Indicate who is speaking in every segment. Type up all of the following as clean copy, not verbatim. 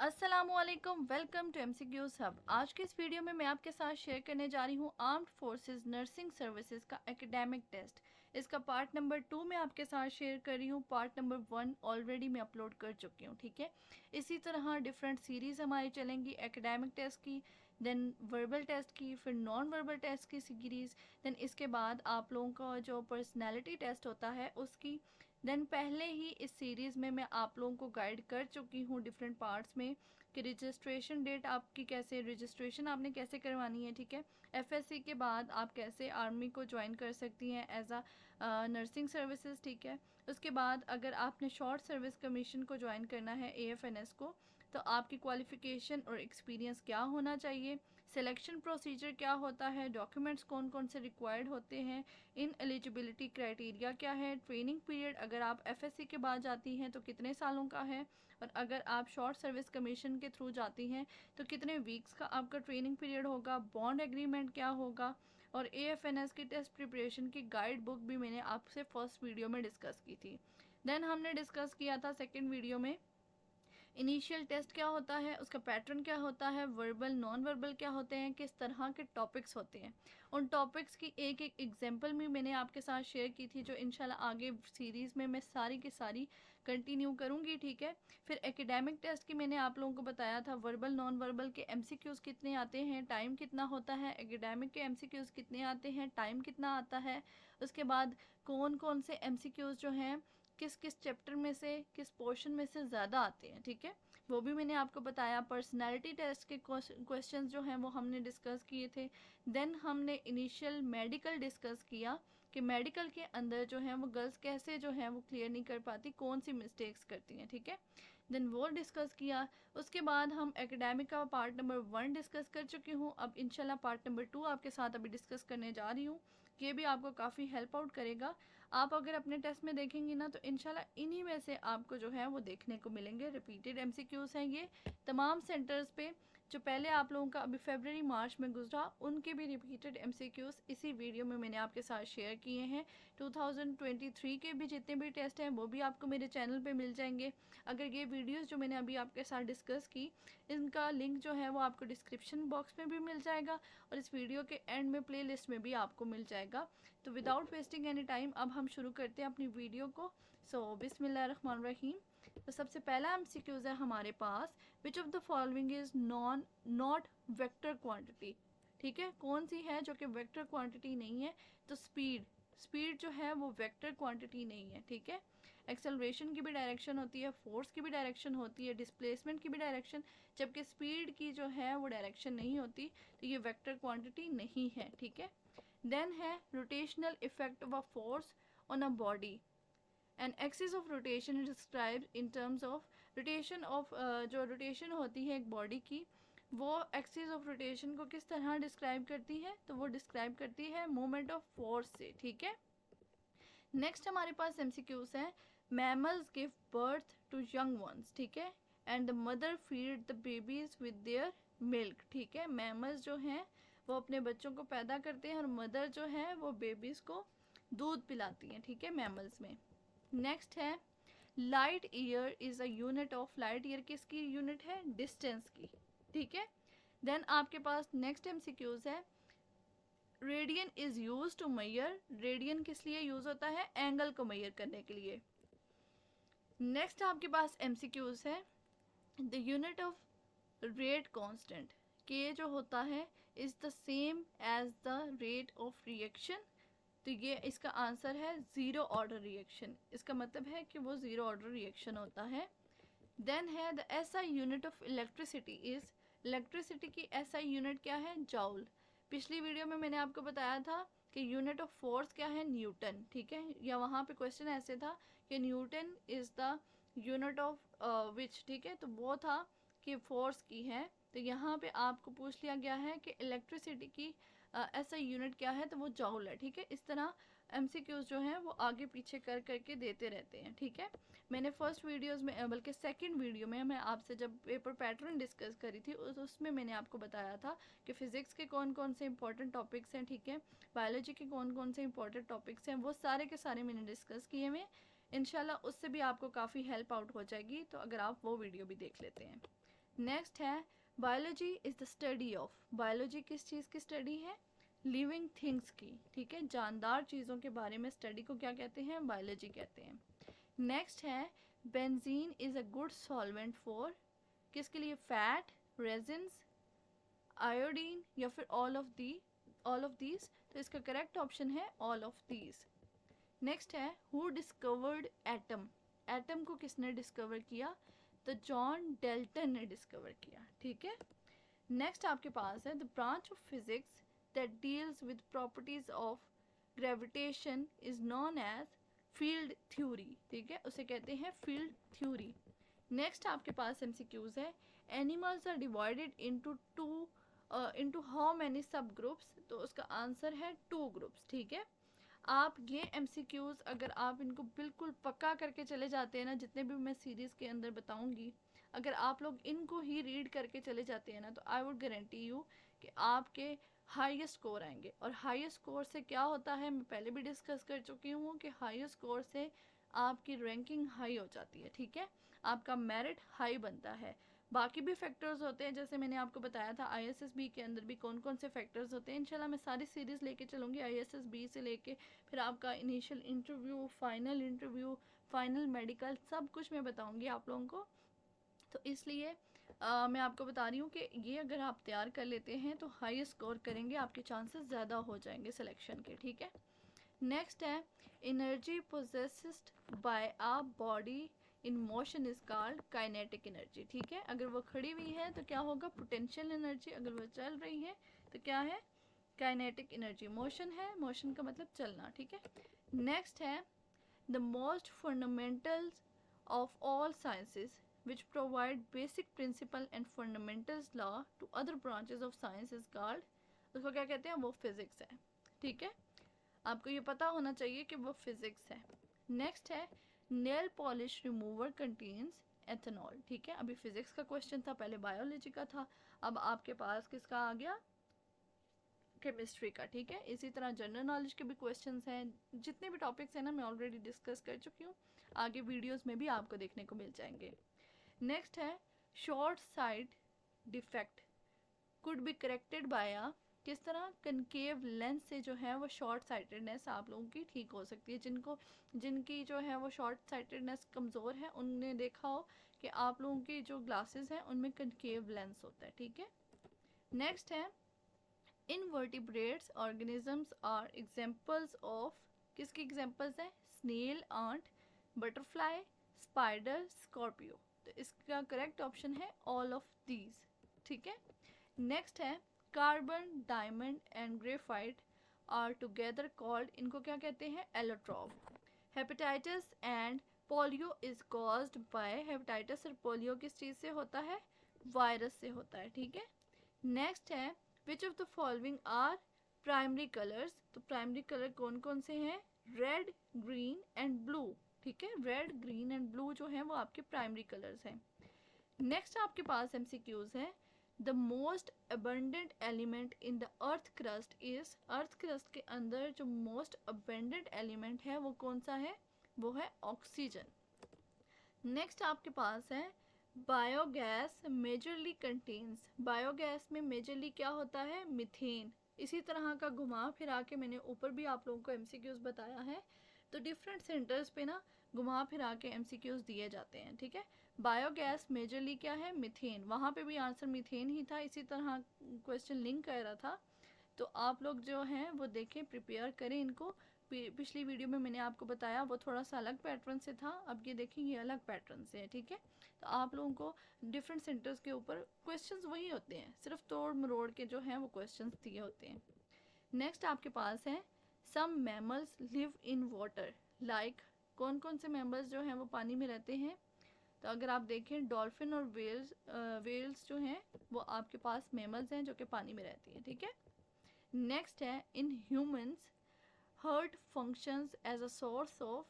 Speaker 1: अस्सलामुअलैकुम, welcome to MCQs hub. आज के इस वीडियो में मैं आपके साथ शेयर करने जा रही हूँ आर्म्ड फोर्सेस नर्सिंग सर्विसेज का एकेडमिक टेस्ट। इसका पार्ट नंबर 2 मैं आपके साथ शेयर कर रही हूँ। पार्ट नंबर 1 ऑलरेडी मैं अपलोड कर चुकी हूँ, ठीक है। इसी तरह डिफरेंट सीरीज़ हमारी चलेंगी एकेडमिक टेस्ट की, देन वर्बल टेस्ट की, फिर नॉन वर्बल टेस्ट की सीरीज़, देन इसके बाद आप लोगों का जो पर्सनैलिटी टेस्ट होता है उसकी। देन पहले ही इस सीरीज़ में मैं आप लोगों को गाइड कर चुकी हूँ डिफरेंट पार्ट्स में कि रजिस्ट्रेशन डेट आपकी कैसे, रजिस्ट्रेशन आपने कैसे करवानी है, ठीक है। एफएससी के बाद आप कैसे आर्मी को ज्वाइन कर सकती हैं एज अ नर्सिंग सर्विसेज, ठीक है। उसके बाद अगर आपने शॉर्ट सर्विस कमीशन को ज्वाइन करना है, एएफएनएस को, तो आपकी क्वालिफ़िकेशन और एक्सपीरियंस क्या होना चाहिए, सिलेक्शन प्रोसीजर क्या होता है, डॉक्यूमेंट्स कौन कौन से रिक्वायर्ड होते हैं, इन एलिजिबिलिटी क्राइटेरिया क्या है, ट्रेनिंग पीरियड अगर आप एफएससी के बाद जाती हैं तो कितने सालों का है, और अगर आप शॉर्ट सर्विस कमीशन के थ्रू जाती हैं तो कितने वीक्स का आपका ट्रेनिंग पीरियड होगा, बॉन्ड एग्रीमेंट क्या होगा, और एएफएनएस की टेस्ट प्रिपरेशन की गाइड बुक भी मैंने आपसे फर्स्ट वीडियो में डिस्कस की थी। देन हमने डिस्कस किया था सेकेंड वीडियो में इनिशियल टेस्ट क्या होता है, उसका पैटर्न क्या होता है, वर्बल नॉन वर्बल क्या होते हैं, किस तरह के टॉपिक्स होते हैं। उन टॉपिक्स की एक एक एग्जांपल भी मैंने आपके साथ शेयर की थी, जो इंशाल्लाह आगे सीरीज़ में मैं सारी की सारी कंटिन्यू करूँगी, ठीक है। फिर एकेडमिक टेस्ट की मैंने आप लोगों को बताया था वर्बल नॉन वर्बल के एमसीक्यूज़ कितने आते हैं, टाइम कितना होता है, एकेडमिक के एमसीक्यूज़ कितने आते हैं, टाइम कितना आता है। उसके बाद कौन कौन से एमसीक्यूज़ जो हैं किस किस चैप्टर में से, किस पोर्शन में से ज़्यादा आते हैं, ठीक है। वो भी मैंने आपको बताया। पर्सनालिटी टेस्ट के क्वेश्चंस जो हैं वो हमने डिस्कस किए थे। देन हमने इनिशियल मेडिकल डिस्कस किया कि मेडिकल के अंदर जो है वो गर्ल्स कैसे जो है वो क्लियर नहीं कर पाती, कौन सी मिस्टेक्स करती हैं, ठीक है। देन वो डिस्कस किया। उसके बाद हम एकेडमिक का पार्ट नंबर 1 डिस्कस कर चुकी हूँ। अब इंशाल्लाह पार्ट नंबर 2 आपके साथ अभी डिस्कस करने जा रही हूँ। ये भी आपको काफ़ी हेल्प आउट करेगा। आप अगर अपने टेस्ट में देखेंगी ना तो इंशाल्लाह इन्हीं में से आपको जो है वो देखने को मिलेंगे। रिपीटेड एमसीक्यूज़ हैं ये तमाम सेंटर्स पे। जो पहले आप लोगों का अभी फरवरी मार्च में गुजरा उनके भी रिपीटेड एमसीक्यूज़ इसी वीडियो में मैंने आपके साथ शेयर किए हैं। 2023 के भी जितने भी टेस्ट हैं वो भी आपको मेरे चैनल पे मिल जाएंगे। अगर ये वीडियोस जो मैंने अभी आपके साथ डिस्कस की, इनका लिंक जो है वो आपको डिस्क्रिप्शन बॉक्स में भी मिल जाएगा और इस वीडियो के एंड में प्लेलिस्ट में भी आपको मिल जाएगा। तो विदाउट वेस्टिंग एनी टाइम अब हम शुरू करते हैं अपनी वीडियो को। सो बिस्मिल्लाहिर्रहमानिर्रहीम। तो सबसे पहला एमसीक्यूज है हमारे पास, which of the following is not vector quantity, ठीक है। कौन सी है जो कि वेक्टर क्वांटिटी नहीं है, तो स्पीड। स्पीड जो है वो वेक्टर क्वांटिटी नहीं है, ठीक है। एक्सेलरेशन की भी डायरेक्शन होती है, फोर्स की भी डायरेक्शन होती है, डिस्प्लेसमेंट की भी डायरेक्शन, जबकि स्पीड की जो है वो डायरेक्शन नहीं होती, तो ये वेक्टर क्वांटिटी नहीं है, ठीक है। देन है rotational effect of a force on a body. An axis of rotation is describe in terms of rotation of, जो रोटेशन होती है एक बॉडी की, वो एक्सिस ऑफ रोटेशन को किस तरह डिस्क्राइब करती है, तो वो डिस्क्राइब करती है मोमेंट ऑफ फोर्स से, ठीक है। नेक्स्ट हमारे पास एमसीक्यूज है, mammals give birth to young ones, ठीक है, and the mother feed the babies with their milk, ठीक है। मैमल्स जो हैं वो अपने बच्चों को पैदा करते हैं और मदर जो है वो बेबीज को दूध पिलाती हैं, ठीक है, मैमल्स में। नेक्स्ट है light year is a unit of, light year किसकी यूनिट है, डिस्टेंस की, ठीक है। देन आपके पास नेक्स्ट एमसीक्यूज है, radian is use to measure, radian किस लिए यूज होता है, एंगल को मेजर करने के लिए। नेक्स्ट आपके पास एमसीक्यूज है, the unit of rate constant, के जो होता है is the same as the rate of reaction, तो ये इसका आंसर है ज़ीरो ऑर्डर रिएक्शन, इसका मतलब है कि वो ज़ीरो ऑर्डर रिएक्शन होता है। देन है the SI unit of electricity is, electricity की एसआई यूनिट क्या है, जॉल। पिछली वीडियो में मैंने आपको बताया था कि यूनिट ऑफ फोर्स क्या है, न्यूटन, ठीक है। या वहाँ पे क्वेश्चन ऐसे था कि Newton is the unit of which, ठीक है, तो वो था कि फोर्स की है। तो यहाँ पे आपको पूछ लिया गया है कि इलेक्ट्रिसिटी की ऐसा यूनिट क्या है, तो वो जॉल है, ठीक है। इस तरह एमसीक्यूज जो हैं वो आगे पीछे कर करके देते रहते हैं, ठीक है। मैंने फर्स्ट वीडियोस में, बल्कि सेकंड वीडियो में मैं आपसे जब पेपर पैटर्न डिस्कस करी थी उसमें मैंने आपको बताया था कि फ़िज़िक्स के कौन कौन से इंपॉर्टेंट टॉपिक्स हैं, ठीक है, बायोलॉजी के कौन कौन से इंपॉर्टेंट टॉपिक्स हैं, वो सारे के सारे मैंने डिस्कस किए हुए। इंशाल्लाह उससे भी आपको काफ़ी हेल्प आउट हो जाएगी, तो अगर आप वो वीडियो भी देख लेते हैं। नेक्स्ट है biology is the study of, biology किस चीज़ की स्टडी है? लिविंग थिंग्स की, ठीक है, जानदार चीज़ों के बारे में स्टडी को क्या कहते हैं? बायोलॉजी कहते हैं। नेक्स्ट है benzene is a good solvent for, किसके लिए? फैट, रेजिन्स, आयोडीन या फिर ऑल ऑफ दीज। तो इसका करेक्ट ऑप्शन है ऑल ऑफ दीज। नेक्स्ट है हु डिस्कवर्ड एटम, एटम को किसने डिस्कवर किया? तो जॉन डेल्टन ने डिस्कवर किया, ठीक है। नेक्स्ट आपके पास है the branch of physics that deals with properties of gravitation is known as field theory, ठीक है, उसे कहते हैं फील्ड थ्योरी। नेक्स्ट आपके पास एमसीक्यूज है animals are divided into how many subgroups, तो उसका आंसर है 2 ग्रुप्स, ठीक है। आप ये एमसीक्यूज अगर आप इनको बिल्कुल पक्का करके चले जाते हैं ना, जितने भी मैं सीरीज़ के अंदर बताऊंगी, अगर आप लोग इनको ही रीड करके चले जाते हैं ना, तो आई वुड गारंटी यू कि आपके हाईएस्ट स्कोर आएंगे। और हाईएस्ट स्कोर से क्या होता है, मैं पहले भी डिस्कस कर चुकी हूँ कि हाईएस्ट स्कोर से आपकी रैंकिंग हाई हो जाती है, ठीक है, आपका मेरिट हाई बनता है। बाकी भी फैक्टर्स होते हैं, जैसे मैंने आपको बताया था आईएसएसबी के अंदर भी कौन कौन से फैक्टर्स होते हैं। इंशाल्लाह मैं सारी सीरीज़ लेके चलूँगी आईएसएसबी से लेके फिर आपका इनिशियल इंटरव्यू, फाइनल मेडिकल, सब कुछ मैं बताऊँगी आप लोगों को। तो इसलिए मैं आपको बता रही हूँ कि ये अगर आप तैयार कर लेते हैं तो हाई स्कोर करेंगे, आपके चांसेस ज़्यादा हो जाएंगे सिलेक्शन के, ठीक है। नेक्स्ट है energy possessed by a body in motion is called kinetic energy, ठीक है। अगर वो खड़ी हुई है तो क्या होगा? पोटेंशियल एनर्जी, अगर वो चल रही है तो क्या है? Kinetic energy. मोशन है, मोशन का मतलब चलना, ठीक है। नेक्स्ट है the most fundamentals of all sciences which provide basic principle and fundamentals law to other branches of science is called, उसको क्या कहते हैं? वो फिजिक्स है, ठीक है। आपको ये पता होना चाहिए कि वो फिजिक्स है। नेक्स्ट है nail polish remover contains ethanol, ठीक है। अभी फिजिक्स का क्वेश्चन था, पहले बायोलॉजी का था, अब आपके पास किसका आ गया? केमिस्ट्री का, ठीक है। इसी तरह जनरल नॉलेज के भी क्वेश्चंस हैं, जितने भी टॉपिक्स हैं ना मैं ऑलरेडी डिस्कस कर चुकी हूँ, आगे वीडियोस में भी आपको देखने को मिल जाएंगे। नेक्स्ट है short sight defect could be corrected by a, किस तरह? कनकेव लेंस से जो है वो शॉर्ट साइटेडनेस आप लोगों की ठीक हो सकती है। जिनकी जो है वो शॉर्ट साइटेडनेस कमज़ोर है, उनने देखा हो कि आप लोगों की जो ग्लासेस हैं उनमें कनकेव लेंस होता है, ठीक है। नेक्स्ट है invertebrates organisms are examples of, किसकी एग्जांपल्स हैं? Snail, ant, butterfly, spider, scorpio. तो इसका करेक्ट ऑप्शन है ऑल ऑफ दीज, ठीक है। नेक्स्ट है carbon, diamond and graphite are together called, इनको क्या कहते हैं? Allotrope. Hepatitis and polio is caused by, hepatitis और पोलियो किस चीज़ से होता है? वायरस से होता है, ठीक है। नेक्स्ट है which of the following are primary colours, तो प्राइमरी कलर कौन कौन से हैं? रेड, ग्रीन एंड ब्लू, ठीक है। रेड, ग्रीन एंड ब्लू जो है वो आपके प्राइमरी कलर्स हैं। नेक्स्ट आपके पास एमसीक्यूज है the most abundant element in the earth crust is, earth crust के अंदर जो मोस्ट अबंडेंट एलिमेंट है वो कौन सा है? वो है ऑक्सीजन। नेक्स्ट आपके पास है बायोगैस मेजरली कंटेन्स, बायोगैस में मेजरली क्या होता है? मीथेन। इसी तरह का घुमा फिरा के मैंने ऊपर भी आप लोगों को एमसीक्यूज बताया है, तो डिफरेंट सेंटर्स पे ना घुमा फिरा के एमसीक्यूज दिए जाते हैं, ठीक है। बायोगैस मेजरली क्या है? मीथेन, वहाँ पे भी आंसर मीथेन ही था, इसी तरह क्वेश्चन लिंक कर रहा था। तो आप लोग जो हैं वो देखें, प्रिपेयर करें इनको। पिछली वीडियो में मैंने आपको बताया वो थोड़ा सा अलग पैटर्न से था, अब ये देखें ये अलग पैटर्न से है, ठीक है। तो आप लोगों को डिफरेंट सेंटर्स के ऊपर क्वेश्चंस वही होते हैं, सिर्फ तोड़ मरोड़ के जो हैं वो क्वेश्चंस दिए होते हैं। नेक्स्ट आपके पास है some mammals live in water like, कौन कौन से मैमल्स जो हैं वो पानी में रहते हैं? तो अगर आप देखें डॉल्फिन और वेल्स जो हैं वो आपके पास मैमल्स हैं जो कि पानी में रहती हैं, ठीक है। नेक्स्ट है in humans heart functions as a source of,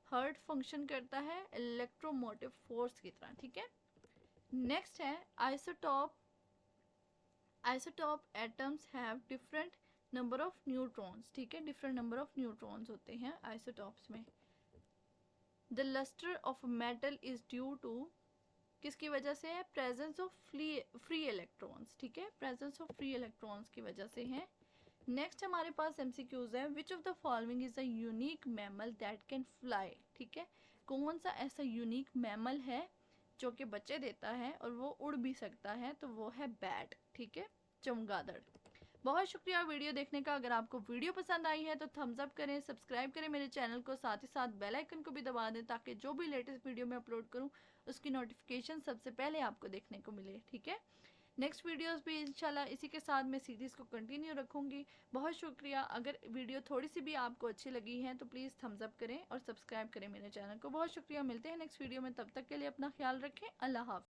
Speaker 1: heart function करता है इलेक्ट्रोमोटिव फोर्स की तरह, ठीक है। नेक्स्ट है isotope atoms have different number of neutrons, ठीक है, डिफरेंट नंबर ऑफ न्यूट्रॉन्स होते हैं आइसोटॉप्स में। The lustre of metal is due to, किसकी वजह से है? प्रेजेंस ऑफ फ्री इलेक्ट्रॉन्स, ठीक है, प्रेजेंस ऑफ फ्री इलेक्ट्रॉन्स की वजह से है। नेक्स्ट हमारे पास एमसीक्यूज है, which of the following is a unique mammal that can fly, ठीक है, कौन सा ऐसा यूनिक मैमल है जो कि बच्चे देता है और वो उड़ भी सकता है? तो वो है बैट, ठीक है, चमगादड़। बहुत शुक्रिया वीडियो देखने का। अगर आपको वीडियो पसंद आई है तो थम्स अप करें, सब्सक्राइब करें मेरे चैनल को, साथ ही साथ बेल आइकन को भी दबा दें ताकि जो भी लेटेस्ट वीडियो मैं अपलोड करूं उसकी नोटिफिकेशन सबसे पहले आपको देखने को मिले, ठीक है। नेक्स्ट वीडियोस भी इंशाल्लाह इसी के साथ मैं सीरीज़ को कंटिन्यू रखूँगी। बहुत शुक्रिया। अगर वीडियो थोड़ी सी भी आपको अच्छी लगी है तो प्लीज़ थम्स अप करें और सब्सक्राइब करें मेरे चैनल को। बहुत शुक्रिया। मिलते हैं नेक्स्ट वीडियो में, तब तक के लिए अपना ख्याल रखें। अल्लाह हाफ़िज़।